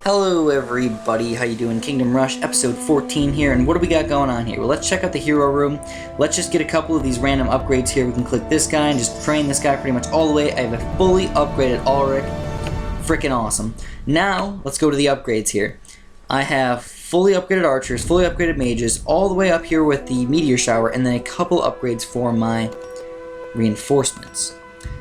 Hello everybody, how you doing? Kingdom Rush episode 14 here, and what do we got going on here? Well, let's check out the hero room. Let's just get a couple of these random upgrades here. We can click this guy and just train this guy pretty much all the way. I have a fully upgraded Ulrich. Freaking awesome. Now, let's go to the upgrades here. I have fully upgraded archers, fully upgraded mages, all the way up here with the meteor shower, and then a couple upgrades for my reinforcements.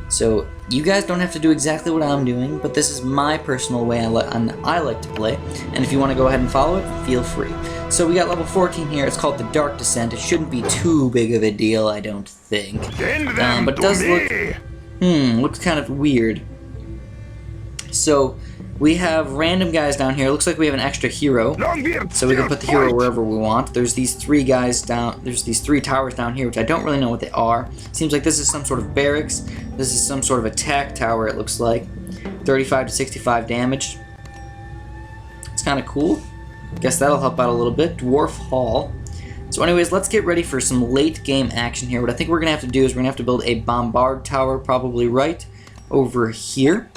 So, you guys don't have to do exactly what I'm doing, but this is my personal way I like to play, and if you want to go ahead and follow it, feel free. So we got level 14 here, it's called the Dark Descent. It shouldn't be too big of a deal, I don't think. But it does looks kind of weird. So, we have random guys down here. Looks like we have an extra hero, so we can put the hero wherever we want. There's these three guys down, there's these three towers down here, which I don't really know what they are. Seems like this is some sort of barracks. This is some sort of attack tower, it looks like. 35 to 65 damage. It's kind of cool. Guess that'll help out a little bit. Dwarf Hall. So anyways, let's get ready for some late game action here. What I think we're going to have to do is we're going to have to build a bombard tower probably right over here.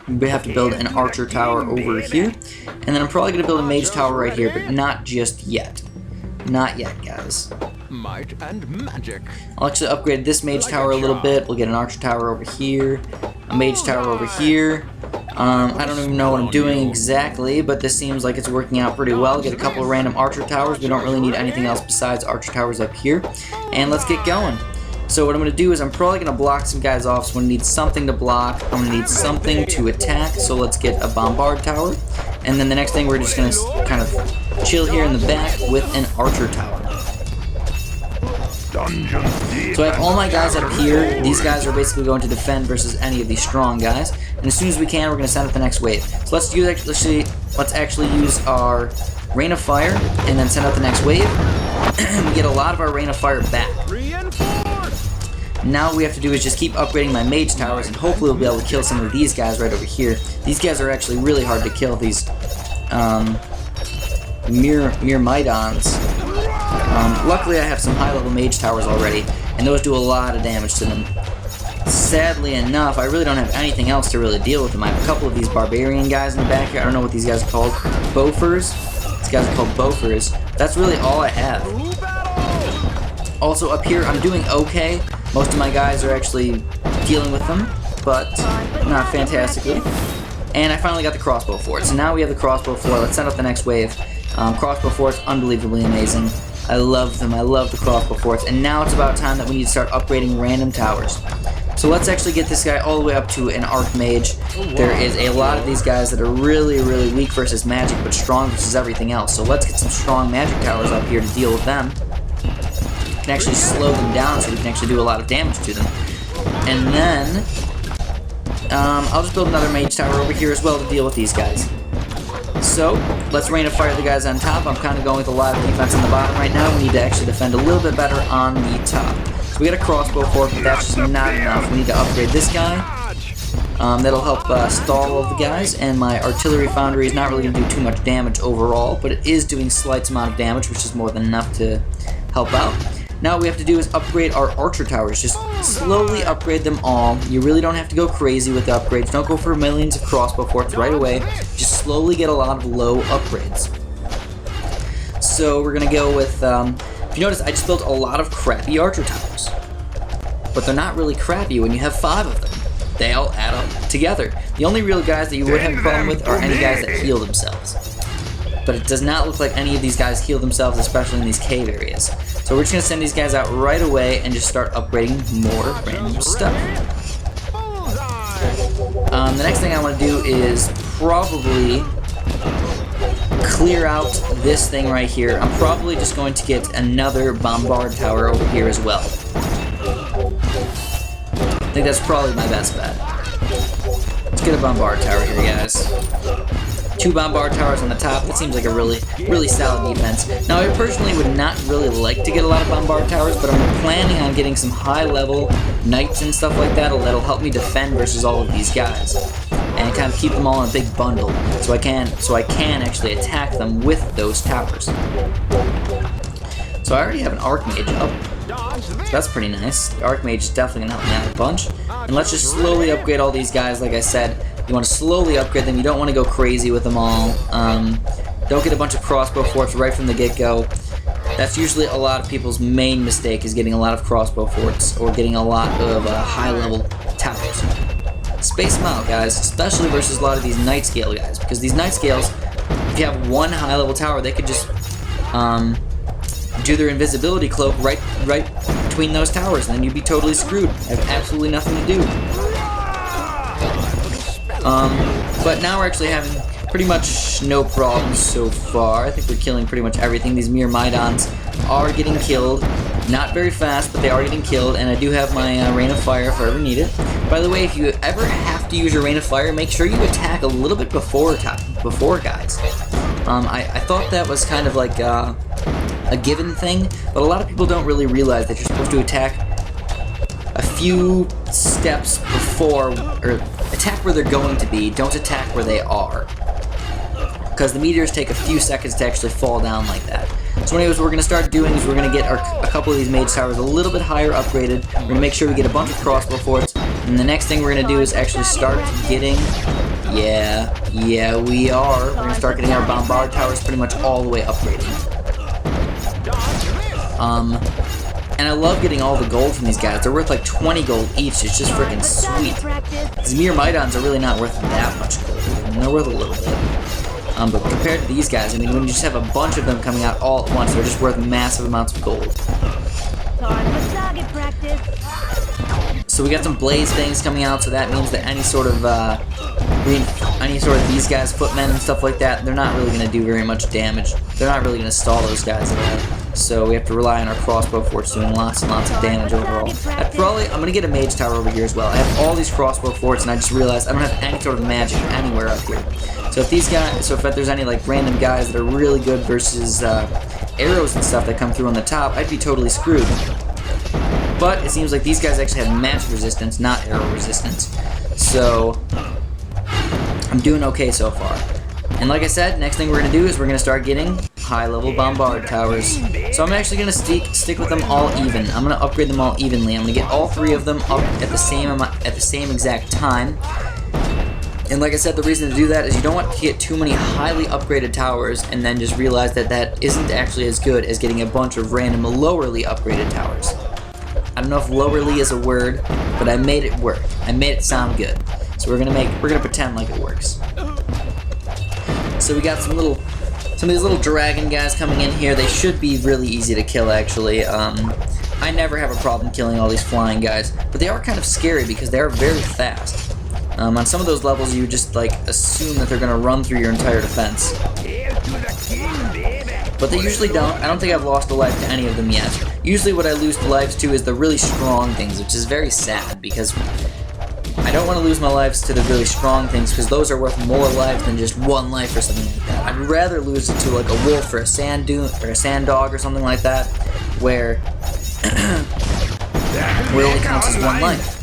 We have to build an archer tower over here, and then I'm probably going to build a mage tower right here, but not just yet. Not yet, guys. Might and magic. I'll actually upgrade this mage tower a little bit. We'll get an archer tower over here, a mage tower over here. I don't even know what I'm doing exactly, but this seems like it's working out pretty well. Get a couple of random archer towers. We don't really need anything else besides archer towers up here. And let's get going. So what I'm going to do is I'm probably going to block some guys off, so I'm going to need something to block, I'm going to need something to attack, so let's get a bombard tower, and then the next thing we're just going to kind of chill here in the back with an archer tower. So I have all my guys up here. These guys are basically going to defend versus any of these strong guys, and as soon as we can we're going to send out the next wave. So let's actually use our Rain of Fire and then send out the next wave. We get a lot of our Rain of Fire back. Now what we have to do is just keep upgrading my mage towers, and hopefully we'll be able to kill some of these guys right over here. These guys are actually really hard to kill, these Myrmidons. Luckily I have some high-level mage towers already, and those do a lot of damage to them. Sadly enough, I really don't have anything else to really deal with them. I have a couple of these barbarian guys in the back here. I don't know what these guys are called. Bofers? These guys are called Bofers. That's really all I have. Also up here, I'm doing okay. Most of my guys are actually dealing with them, but not fantastically. And I finally got the crossbow fort. So now we have the crossbow fort. Let's send out the next wave. Crossbow fort's unbelievably amazing. I love them. I love the crossbow forts. And now it's about time that we need to start upgrading random towers. So let's actually get this guy all the way up to an archmage. There is a lot of these guys that are really, really weak versus magic, but strong versus everything else. So let's get some strong magic towers up here to deal with them. Can actually slow them down so we can actually do a lot of damage to them. And then I'll just build another mage tower over here as well to deal with these guys. So let's Rain of Fire the guys on top. I'm kind of going with a lot of defense on the bottom right now. We need to actually defend a little bit better on the top. So we got a crossbow fort, but that's just not enough. We need to upgrade this guy. That'll help stall all of the guys, and my artillery foundry is not really going to do too much damage overall, but it is doing slight amount of damage, which is more than enough to help out. Now what we have to do is upgrade our archer towers. Just slowly upgrade them all. You really don't have to go crazy with the upgrades. Don't go for millions of crossbow forts right away. Just slowly get a lot of low upgrades. So we're going to go with, if you notice, I just built a lot of crappy archer towers. But they're not really crappy when you have 5 of them. They all add up together. The only real guys that you would have a problem with are any guys that heal themselves. But it does not look like any of these guys heal themselves, especially in these cave areas. So we're just going to send these guys out right away and just start upgrading more random stuff. The next thing I want to do is probably clear out this thing right here. I'm probably just going to get another bombard tower over here as well. I think that's probably my best bet. Let's get a bombard tower here, guys. 2 bombard towers on the top. That seems like a really, really solid defense. Now, I personally would not really like to get a lot of bombard towers, but I'm planning on getting some high-level knights and stuff like that that'll help me defend versus all of these guys, and kind of keep them all in a big bundle, so I can actually attack them with those towers. So I already have an archmage up. So that's pretty nice. The archmage is definitely gonna help me out a bunch. And let's just slowly upgrade all these guys, like I said. You want to slowly upgrade them. You don't want to go crazy with them all. Don't get a bunch of crossbow forts right from the get-go. That's usually a lot of people's main mistake, is getting a lot of crossbow forts or getting a lot of high-level towers. Space them out, guys, especially versus a lot of these night scale guys, because these night scales, if you have one high-level tower, they could just do their invisibility cloak right between those towers, and then you'd be totally screwed. Have absolutely nothing to do. But now we're actually having pretty much no problems so far. I think we're killing pretty much everything. These Myrmidons are getting killed. Not very fast, but they are getting killed, and I do have my Rain of Fire if I ever need it. By the way, if you ever have to use your Rain of Fire, make sure you attack a little bit before guys. I thought that was kind of like a given thing, but a lot of people don't really realize that you're supposed to attack a few steps before, or attack where they're going to be, don't attack where they are. Because the meteors take a few seconds to actually fall down like that. So anyways, what we're going to start doing is we're going to get a couple of these mage towers a little bit higher upgraded. We're going to make sure we get a bunch of crossbow forts. And the next thing we're going to do is actually start getting... Yeah, we are. We're going to start getting our bombard towers pretty much all the way upgraded. And I love getting all the gold from these guys. They're worth like 20 gold each. It's just freaking sweet. These Myrmidons are really not worth that much gold. They're worth a little bit. But compared to these guys, I mean, when you just have a bunch of them coming out all at once, they're just worth massive amounts of gold. So we got some blaze things coming out, so that means that any sort of these guys, footmen and stuff like that, they're not really going to do very much damage. They're not really going to stall those guys at all. So we have to rely on our crossbow forts doing lots and lots of damage overall. I'm going to get a mage tower over here as well. I have all these crossbow forts, and I just realized I don't have any sort of magic anywhere up here. So if there's any like random guys that are really good versus arrows and stuff that come through on the top, I'd be totally screwed. But it seems like these guys actually have magic resistance, not arrow resistance. So I'm doing okay so far. And like I said, next thing we're going to do is we're going to start getting high-level bombard towers. So I'm actually going to stick with them all even. I'm going to upgrade them all evenly. I'm going to get all three of them up at the same exact time. And like I said, the reason to do that is you don't want to get too many highly upgraded towers and then just realize that that isn't actually as good as getting a bunch of random lowerly upgraded towers. I don't know if lowerly is a word, but I made it work. I made it sound good. So we're gonna pretend like it works. So we got some of these little dragon guys coming in here. They should be really easy to kill, actually. I never have a problem killing all these flying guys, but they are kind of scary because they are very fast. On some of those levels, you just like assume that they're gonna run through your entire defense. But they usually don't. I don't think I've lost a life to any of them yet. Usually what I lose the lives to is the really strong things, which is very sad because I don't want to lose my lives to the really strong things because those are worth more lives than just one life or something like that. I'd rather lose it to like a wolf or a sand dune or a sand dog or something like that, where it only counts as one life.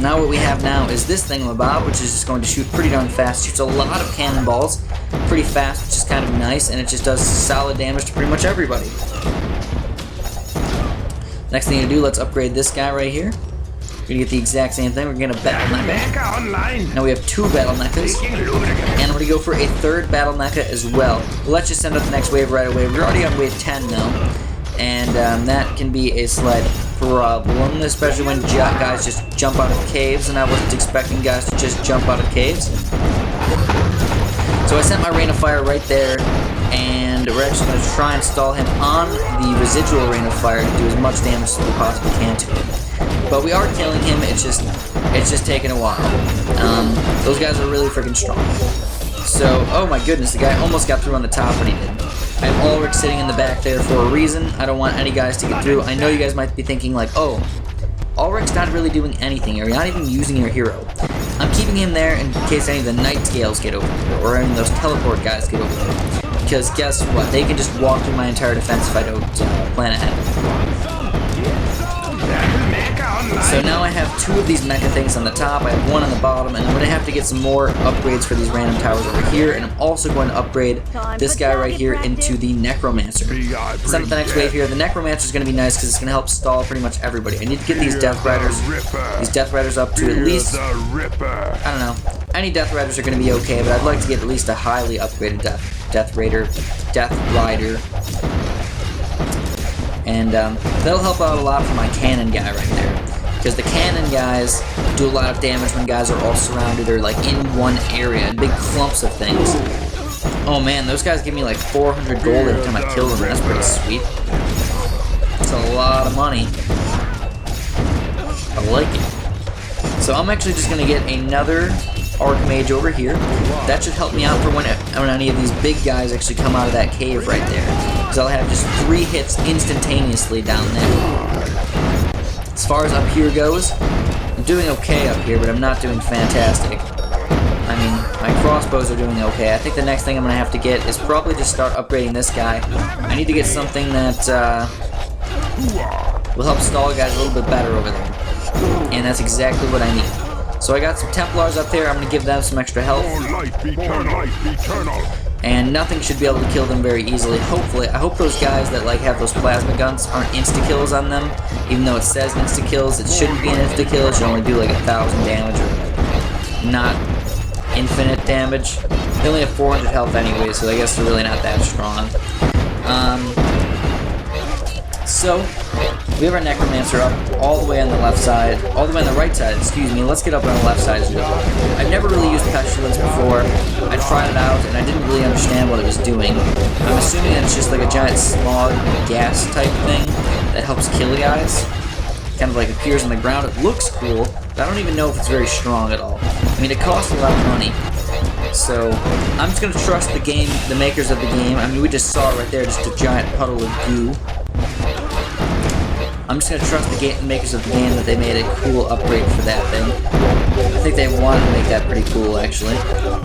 Now what we have now is this thingamabob, which is just going to shoot pretty darn fast. Shoots a lot of cannonballs pretty fast, which is kind of nice, and it just does solid damage to pretty much everybody. Next thing to do, let's upgrade this guy right here. We're gonna get the exact same thing. We're gonna battle mecha. Now we have 2 battle mechas, and we're gonna go for a 3rd battle mecha as well. Let's just send out the next wave right away. We're already on wave 10 now, and that can be a slight problem, especially when guys just jump out of caves, and I wasn't expecting guys to just jump out of caves. So I sent my Rain of Fire right there, and we're actually going to try and stall him on the residual Rain of Fire to do as much damage as we possibly can to him. But we are killing him, it's just taking a while. Those guys are really freaking strong. So, oh my goodness, the guy almost got through on the top, but he didn't. I have Ulrich sitting in the back there for a reason. I don't want any guys to get through. I know you guys might be thinking like, oh, Ulrich's not really doing anything. You're not even using your hero. I'm keeping him there in case any of the night scales get over here, or any of those teleport guys get over there. Because guess what? They can just walk through my entire defense if I don't plan ahead. So now I have 2 of these mecha things on the top, I have 1 on the bottom, and I'm going to have to get some more upgrades for these random towers over here, and I'm also going to upgrade this guy right here into the Necromancer. Send up the next wave here. The Necromancer is going to be nice because it's going to help stall pretty much everybody. I need to get these Death Riders up to at least, I don't know, any Death Riders are going to be okay, but I'd like to get at least a highly upgraded Death Rider. And that'll help out a lot for my cannon guy right there. Because the cannon guys do a lot of damage when guys are all surrounded or like in one area, in big clumps of things. Oh man, those guys give me like 400 gold every time I kill them. That's pretty sweet. That's a lot of money. I like it. So I'm actually just going to get another Archmage over here. That should help me out for when any of these big guys actually come out of that cave right there. Because I'll have just 3 hits instantaneously down there. As far as up here goes, I'm doing okay up here, but I'm not doing fantastic. I mean, my crossbows are doing okay. I think the next thing I'm going to have to get is probably just start upgrading this guy. I need to get something that will help stall guys a little bit better over there. And that's exactly what I need. So I got some Templars up there. I'm going to give them some extra health. And nothing should be able to kill them very easily, hopefully. I hope those guys that like have those plasma guns aren't insta-kills on them. Even though it says insta-kills, it shouldn't be an insta-kill. It should only do like 1,000 damage or not infinite damage. They only have 400 health anyway, so I guess they're really not that strong. So, we have our Necromancer up all the way on the left side, all the way on the right side, excuse me. Let's get up on the left side as well. I've never really used Pestilence before. I tried it out and I didn't really understand what it was doing. I'm assuming it's just like a giant smog gas type thing that helps kill guys. Kind of like appears on the ground. It looks cool, but I don't even know if it's very strong at all. I mean, it costs a lot of money. So, I'm just going to trust the game, the makers of the game. I mean, we just saw it right there, just a giant puddle of goo. I'm just going to trust the makers of the game that they made a cool upgrade for that thing. I think they wanted to make that pretty cool, actually.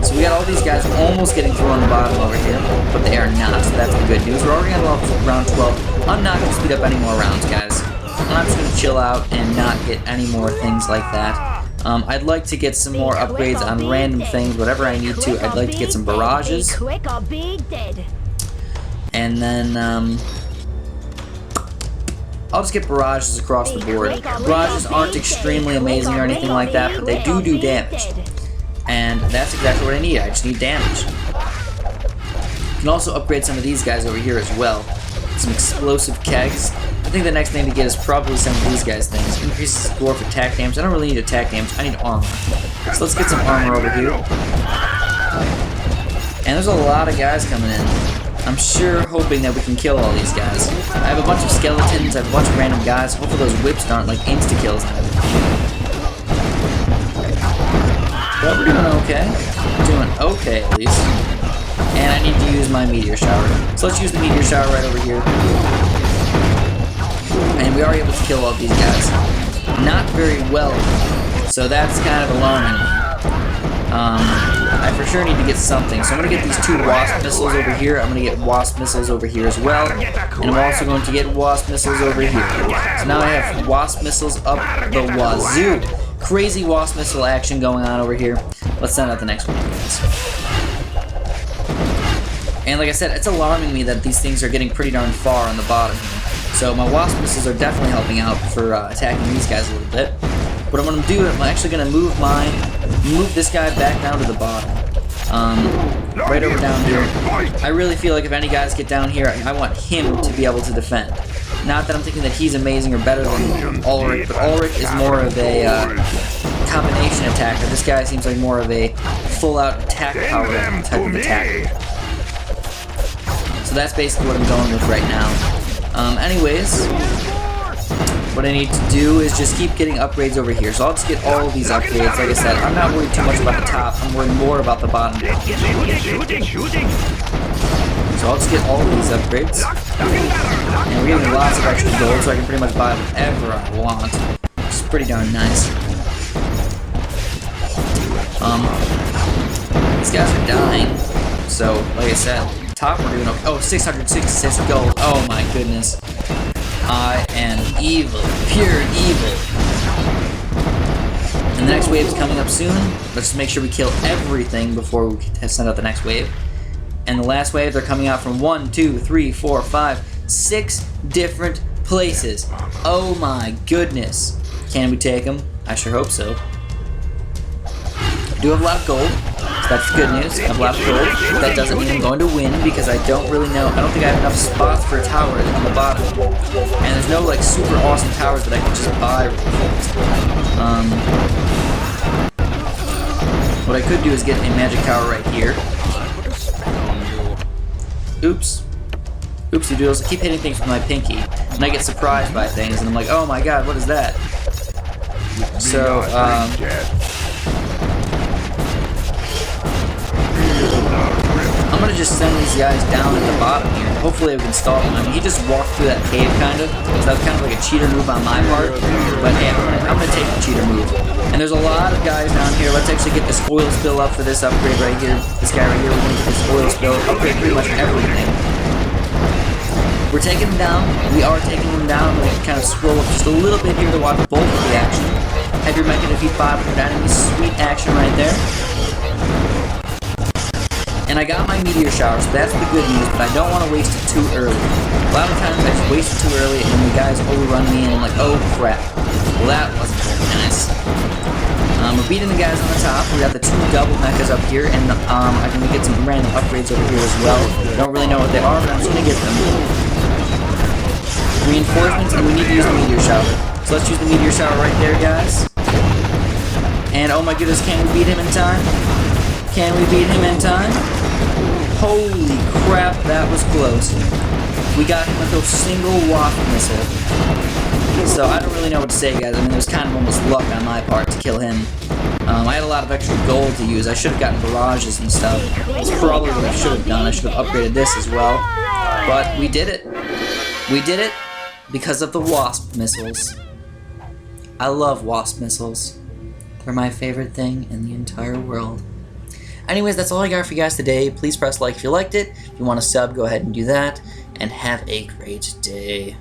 So we got all these guys almost getting through on the bottom over here, but they are not, so that's the good news. We're already on round 12. I'm not going to speed up any more rounds, guys. I'm just going to chill out and not get any more things like that. I'd like to get some more upgrades on random things, whatever I need to. I'd like to get some barrages. And then, I'll just get barrages across the board. Barrages aren't extremely amazing or anything like that, but they do damage. And that's exactly what I need. I just need damage. You can also upgrade some of these guys over here as well. Some explosive kegs. I think the next thing to get is probably some of these guys' things. Increases dwarf attack damage. I don't really need attack damage. I need armor. So let's get some armor over here. And there's a lot of guys coming in. I'm sure hoping that we can kill all these guys. I have a bunch of skeletons, I have a bunch of random guys. Hopefully those whips aren't like insta-kills. But we're doing okay. Doing okay, at least. And I need to use my meteor shower. So let's use the meteor shower right over here. And we are able to kill all these guys. Not very well, so that's kind of alarming. I for sure need to get something. So I'm going to get these 2 wasp missiles over here. I'm going to get wasp missiles over here as well. And I'm also going to get wasp missiles over here. So now I have wasp missiles up the wazoo. Crazy wasp missile action going on over here. Let's send out the next one, guys. And like I said, it's alarming me that these things are getting pretty darn far on the bottom here. So my wasp missiles are definitely helping out for attacking these guys a little bit. What I'm going to do is I'm actually going to move this guy back down to the bottom. Right over down here. I really feel like if any guys get down here, I want him to be able to defend. Not that I'm thinking that he's amazing or better than Ulrich, but Ulrich is more of a combination attacker. This guy seems like more of a full-out attack power type of attacker. So that's basically what I'm going with right now. Anyways, what I need to do is just keep getting upgrades over here. So I'll just get all of these upgrades. Like I said, I'm not worried too much about the top. I'm worried more about the bottom. So I'll just get all of these upgrades. And we're getting lots of extra gold, so I can pretty much buy whatever I want. Which is pretty darn nice. These guys are dying. So, like I said, top we're doing okay. Oh, 666 gold. Oh my goodness. I am evil. Pure evil. And the next wave is coming up soon. Let's just make sure we kill everything before we send out the next wave. And the last wave, they're coming out from 1, 2, 3, 4, 5, 6 different places. Oh my goodness. Can we take them? I sure hope so. I do have a lot of gold, so that's the good news. I have a lot of gold. That doesn't mean I'm going to win because I don't really know. I don't think I have enough spots for a tower on the bottom. And there's no like super awesome towers that I can just buy. What I could do is get a magic tower right here. Oops. Oopsie doodles. I keep hitting things with my pinky, and I get surprised by things, and I'm like, oh my god, what is that? So, I'm gonna just send these guys down at the bottom here. Hopefully we can stall him. I mean, he just walked through that cave, kind of. So that's kind of like a cheater move on my part. But hey, I'm gonna take the cheater move. And there's a lot of guys down here. Let's actually get this oil spill up for this upgrade right here. This guy right here, we're gonna get this oil spill, upgrade pretty much everything. We're taking them down. We are taking them down. I'm gonna kind of scroll up just a little bit here to watch both of the action. Have your mecha defeat 500 enemies. Sweet action right there. And I got my meteor shower, so that's the good news, but I don't want to waste it too early. A lot of times I just waste it too early and then the guys overrun me and I'm like, oh crap. Well, that wasn't very nice. We're beating the guys on the top. We got the 2 double mechas up here, and I can get some random upgrades over here as well. Don't really know what they are, but I'm just going to get them. Reinforcements, and we need to use the meteor shower. So let's use the meteor shower right there, guys. And oh my goodness, can we beat him in time? Can we beat him in time? Holy crap, that was close. We got him with a single wasp missile. So I don't really know what to say, guys. I mean, it was kind of almost luck on my part to kill him. I had a lot of extra gold to use. I should have gotten barrages and stuff. That's probably what I should have done. I should have upgraded this as well. But we did it. We did it because of the wasp missiles. I love wasp missiles. They're my favorite thing in the entire world. Anyways, that's all I got for you guys today. Please press like if you liked it. If you want to sub, go ahead and do that. And have a great day.